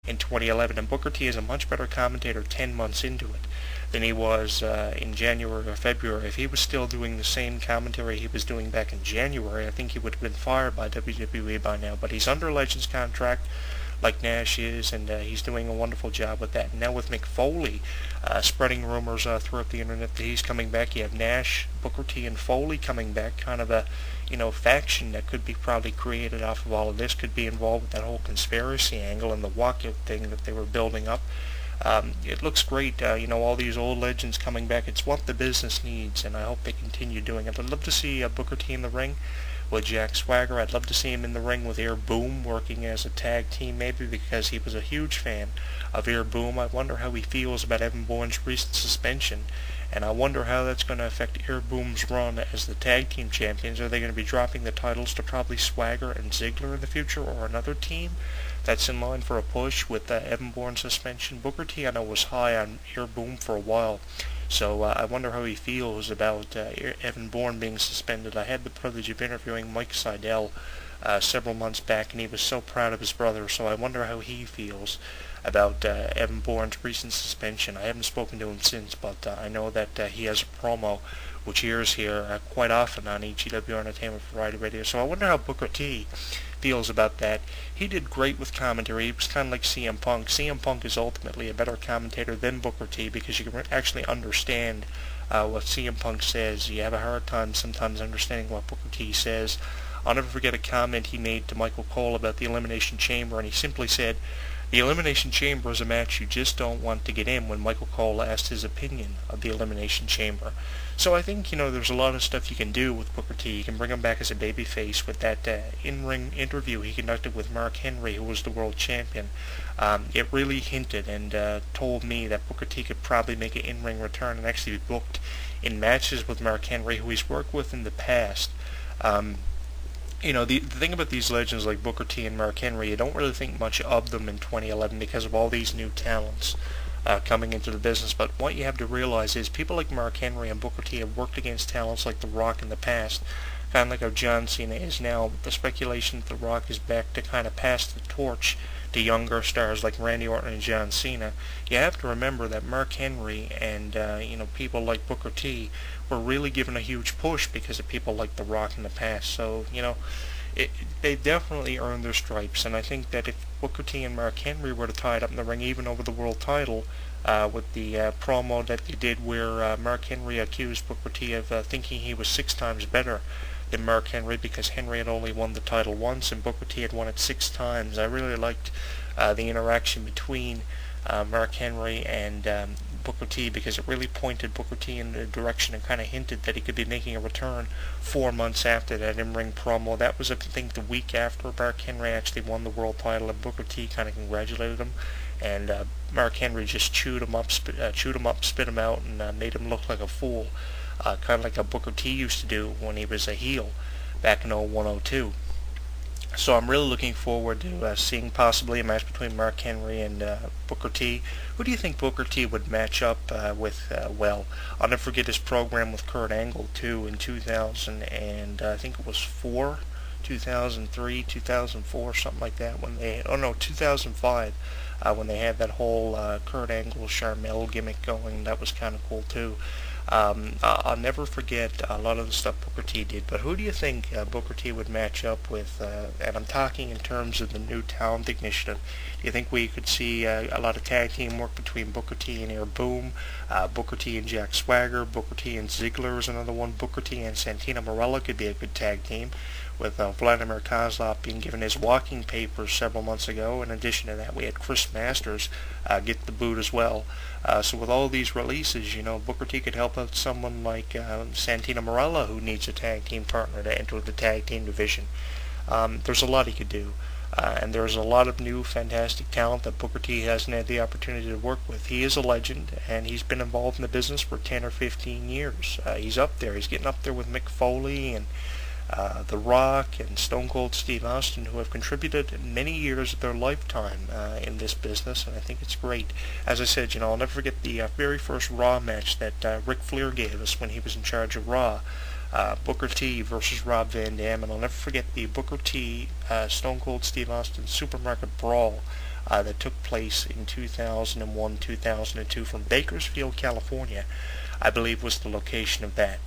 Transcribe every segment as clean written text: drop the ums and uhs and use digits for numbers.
in 2011, and Booker T is a much better commentator 10 months into it than he was in January or February. If he was still doing the same commentary he was doing back in January, I think he would have been fired by WWE by now. But he's under Legends contract, like Nash is, and he's doing a wonderful job with that. And now with Mick Foley spreading rumors throughout the internet that he's coming back, you have Nash, Booker T, and Foley coming back, kind of a faction that could be probably created off of all of this, could be involved with that whole conspiracy angle and the walkout thing that they were building up. It looks great, all these old legends coming back. It's what the business needs, and I hope they continue doing it. I'd love to see Booker T in the ring with Jack Swagger. I'd love to see him in the ring with Air Boom, working as a tag team, maybe, because he was a huge fan of Air Boom. I wonder how he feels about Evan Bourne's recent suspension, and I wonder how that's going to affect Air Boom's run as the tag team champions. Are they going to be dropping the titles to probably Swagger and Ziggler in the future, or another team that's in line for a push with Evan Bourne's suspension? Booker T, I know, was high on Air Boom for a while, so I wonder how he feels about Evan Bourne being suspended. I had the privilege of interviewing Mike Seidel several months back, and he was so proud of his brother, so I wonder how he feels about Evan Bourne's recent suspension. I haven't spoken to him since, but I know that he has a promo which airs here quite often on EGW Entertainment Variety Radio, so I wonder how Booker T feels about that. He did great with commentary. He was kind of like CM Punk. CM Punk is ultimately a better commentator than Booker T because you can actually understand what CM Punk says. You have a hard time sometimes understanding what Booker T says. I'll never forget a comment he made to Michael Cole about the Elimination Chamber, and he simply said, "The Elimination Chamber is a match you just don't want to get in," when Michael Cole asked his opinion of the Elimination Chamber. So I think, there's a lot of stuff you can do with Booker T. You can bring him back as a babyface with that in-ring interview he conducted with Mark Henry, who was the world champion. It really hinted and told me that Booker T could probably make an in-ring return and actually be booked in matches with Mark Henry, who he's worked with in the past. The thing about these legends like Booker T and Mark Henry, you don't really think much of them in 2011 because of all these new talents coming into the business. But what you have to realize is people like Mark Henry and Booker T have worked against talents like The Rock in the past, kind of like how John Cena is now. With the speculation that The Rock is back to kind of pass the torch to younger stars like Randy Orton and John Cena. You have to remember that Mark Henry and people like Booker T were really given a huge push because of people like The Rock in the past. So they definitely earned their stripes, and I think that if Booker T and Mark Henry were to tie it up in the ring, even over the world title, with the promo that they did where Mark Henry accused Booker T of thinking he was 6 times better than Mark Henry because Henry had only won the title once and Booker T had won it 6 times. I really liked the interaction between Mark Henry and Booker T because it really pointed Booker T in the direction and kind of hinted that he could be making a return 4 months after that in-ring promo. That was, I think, the week after Mark Henry actually won the world title, and Booker T kind of congratulated him, and Mark Henry just chewed him up, spit him out, and made him look like a fool, kind of like how Booker T used to do when he was a heel back in 01-02. So I'm really looking forward to seeing possibly a match between Mark Henry and Booker T. Who do you think Booker T would match up with well? I'll never forget his program with Kurt Angle, too, in 2000, and I think it was 2003, 2004, something like that, 2005, when they had that whole Kurt Angle Charmel gimmick going. That was kind of cool, too. I'll never forget a lot of the stuff Booker T did, but who do you think Booker T would match up with? And I'm talking in terms of the new talent initiative. Do you think we could see a lot of tag team work between Booker T and Air Boom, Booker T and Jack Swagger, Booker T and Ziggler is another one, Booker T and Santino Marella could be a good tag team, with Vladimir Kozlov being given his walking papers several months ago. In addition to that, we had Chris Masters get the boot as well. So with all these releases, Booker T could help out someone like Santino Marella, who needs a tag team partner to enter the tag team division. There's a lot he could do. And there's a lot of new fantastic talent that Booker T hasn't had the opportunity to work with. He is a legend, and he's been involved in the business for 10 or 15 years. He's up there. He's getting up there with Mick Foley and The Rock and Stone Cold Steve Austin, who have contributed many years of their lifetime in this business, and I think it's great. As I said, I'll never forget the very first Raw match that Ric Flair gave us when he was in charge of Raw. Booker T versus Rob Van Dam, and I'll never forget the Booker T Stone Cold Steve Austin Supermarket Brawl that took place in 2001, 2002 from Bakersfield, California, I believe was the location of that.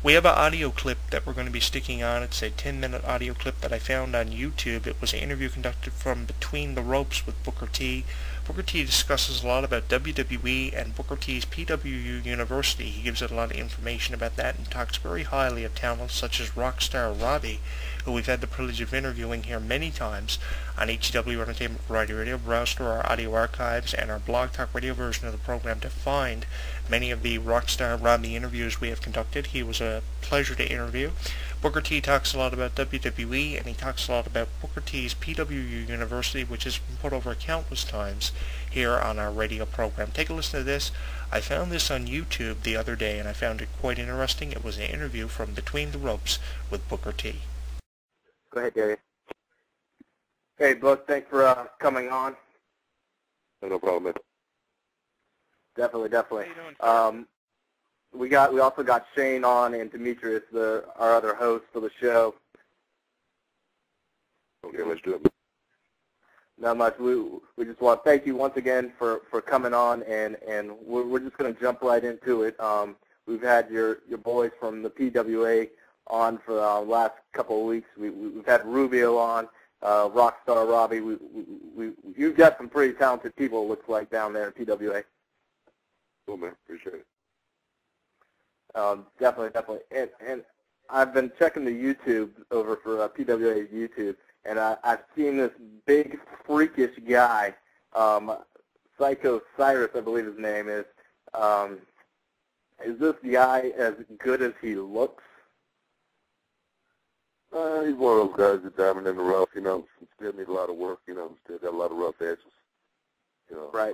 We have an audio clip that we're going to be sticking on. It's a 10-minute audio clip that I found on YouTube. It was an interview conducted from Between the Ropes with Booker T. Booker T discusses a lot about WWE and Booker T's PWU University. He gives it a lot of information about that and talks very highly of talents such as Rockstar Robbie, who we've had the privilege of interviewing here many times on HW Entertainment Variety Radio. Browse through our audio archives and our blog talk radio version of the program to find many of the Rockstar Robbie interviews we have conducted. He was a pleasure to interview. Booker T talks a lot about WWE, and he talks a lot about Booker T's PWU University, which has been put over countless times here on our radio program. Take a listen to this. I found this on YouTube the other day, and I found it quite interesting. It was an interview from Between the Ropes with Booker T. Go ahead, Gary. Hey, Book, thanks for coming on. No problem, man. Definitely. How you doing? We also got Shane on and Demetrius, our other host for the show. Okay, let's do it. Not much. We just want to thank you once again for coming on, and we're just going to jump right into it. We've had your boys from the PWA on for the last couple of weeks. We've had Rubio on, Rockstar Robbie. You've got some pretty talented people, it looks like, down there in PWA. Cool, man. Appreciate it. Definitely. And I've been checking the YouTube over for PWA's YouTube, and I've seen this big, freakish guy, Psycho Cyrus, I believe his name is. Is this guy as good as he looks? He's one of those guys that's diamond in the rough, still need a lot of work, still got a lot of rough edges, Right.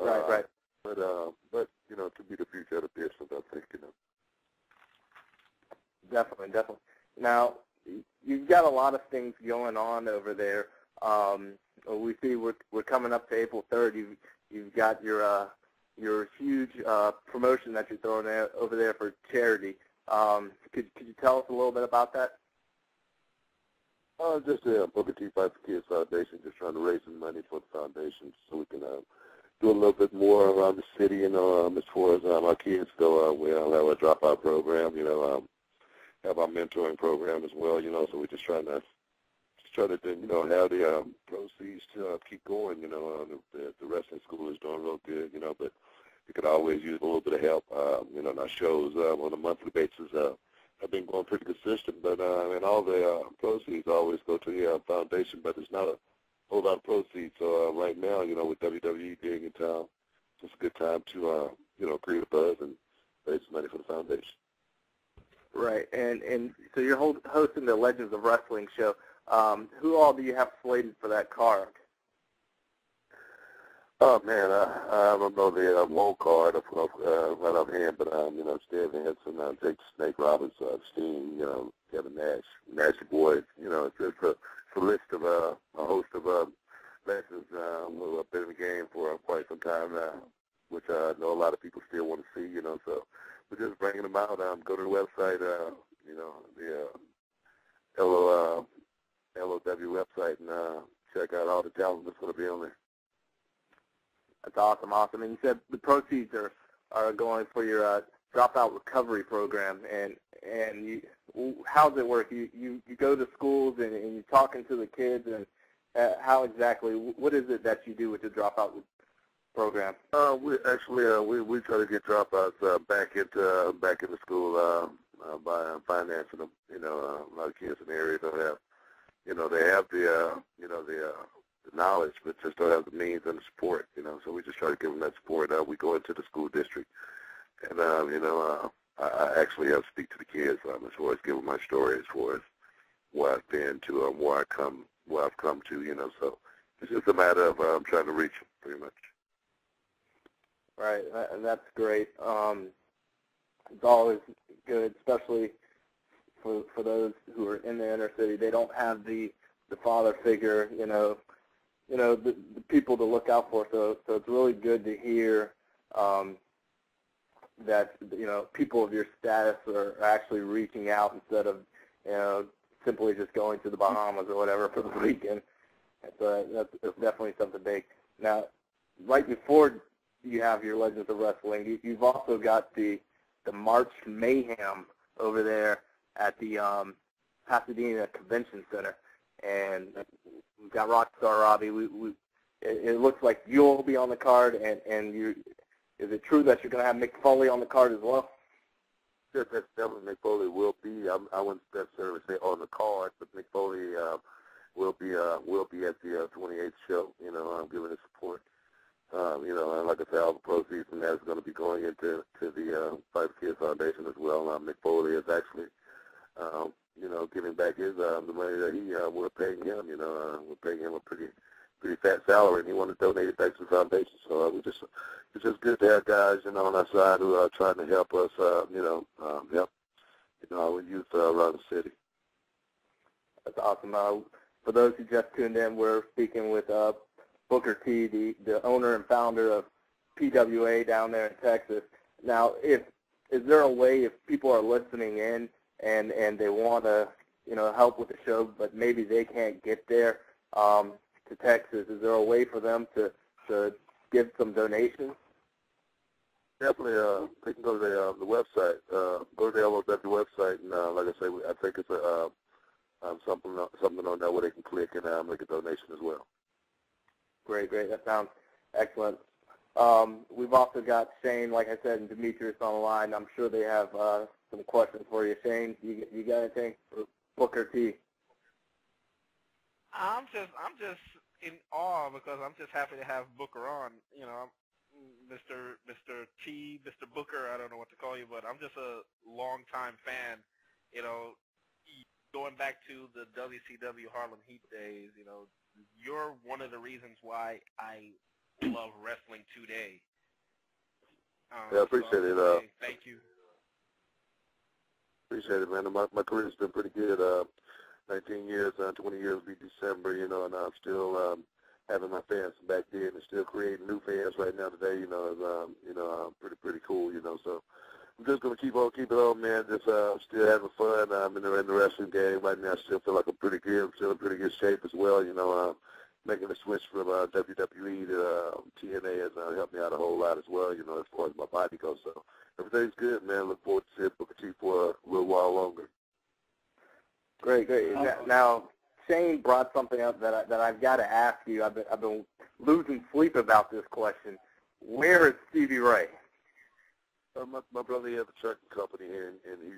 But, to be the future of the business, I think, Definitely. Now, you've got a lot of things going on over there. We see we're coming up to April 3rd. You've got your huge promotion that you're throwing over there for charity. Could you tell us a little bit about that? Just the Booker T Fight for Kids Foundation, just trying to raise some money for the foundation so we can do a little bit more around the city, as far as our kids go. We'll have a dropout program, have our mentoring program as well, so we're just trying to have the proceeds to keep going, the wrestling school is doing real good, but we could always use a little bit of help, and our shows on a monthly basis have been going pretty consistent, but and all the proceeds always go to the foundation, but it's not a whole lot of proceeds. So right now, with WWE being in town, it's a good time to, create a buzz and raise some money for the foundation. Right, and so you're hosting the Legends of Wrestling show. Who all do you have slated for that card? Oh, man, I don't know the whole card right offhand, but, Stan Hansen, Jake the Snake Roberts, Steen, Kevin Nash, Nasty Boy, it's a list of a host of legends who have been in the game for quite some time now, which I know a lot of people still want to see, so we're just bringing them out. Go to the website, the LOW website, and check out all the talent that's going to be on there. That's awesome. And you said the proceeds are going for your dropout recovery program. And how does it work? You go to schools and you're talking to the kids, and how exactly? What is it that you do with the dropout program? We actually we try to get dropouts back into school by financing them. A lot of kids in the area don't have, they have the the knowledge, but just don't have the means and the support. So we just try to give them that support. We go into the school district, and I actually have to speak to the kids as far as giving my story as far as where I've been to where I've come to. So it's just a matter of trying to reach them, pretty much. Right, and that's great. It's always good, especially for those who are in the inner city. They don't have the father figure, the people to look out for. So it's really good to hear, that people of your status are actually reaching out instead of simply just going to the Bahamas or whatever for the weekend. So that's definitely something big. Now, right before you have your Legends of Wrestling, you've also got the March Mayhem over there at the Pasadena Convention Center, and we've got Rockstar Robbie. It looks like you'll be on the card, and you. Is it true that you're going to have Mick Foley on the card as well? Yes, that's definitely Mick Foley will be. I wouldn't necessarily say on the card, but Mick Foley will be at the 28th show. Giving his support. And like I said, all the proceeds from that is going to be going into the Fight for Kids Foundation as well. Mick Foley is actually, giving back his the money that we're paying him. We're paying him a pretty fat salary, and he wanted to donate it back to the foundation. So it's just good to have guys, on our side who are trying to help us, help, our youth around the city. That's awesome. For those who just tuned in, we're speaking with Booker T, the owner and founder of PWA down there in Texas. Now, is there a way, if people are listening in and they want to, help with the show, but maybe they can't get there to Texas, is there a way for them to give some donations? Definitely, they can go to the website. Go to the LOW website, and like I say, I think it's something on there where they can click and make a donation as well. Great. That sounds excellent. We've also got Shane, like I said, and Demetrius on the line. I'm sure they have some questions for you. Shane, you got anything for Booker T? I'm just in awe because I'm just happy to have Booker on. Mr. T, Mr. Booker, I don't know what to call you, but I'm just a longtime fan. Going back to the WCW Harlem Heat days, you're one of the reasons why I love wrestling today. Yeah, I appreciate it. Thank you. Appreciate it, man. My career's been pretty good. 19 years, 20 years will be December, and I'm still having my fans back then and still creating new fans right now today, is pretty cool, so I'm just going to keep it on, man, just still having fun. I'm in the wrestling game right now. I still feel like I'm pretty good. I'm still in pretty good shape as well, making the switch from WWE to TNA has helped me out a whole lot as well, as far as my body goes. So everything's good, man. Look forward to seeing Booker T for a little while longer. Great. Now, Shane brought something up that I've got to ask you. I've been losing sleep about this question. Where is Stevie Ray? My brother has a trucking company here in Houston.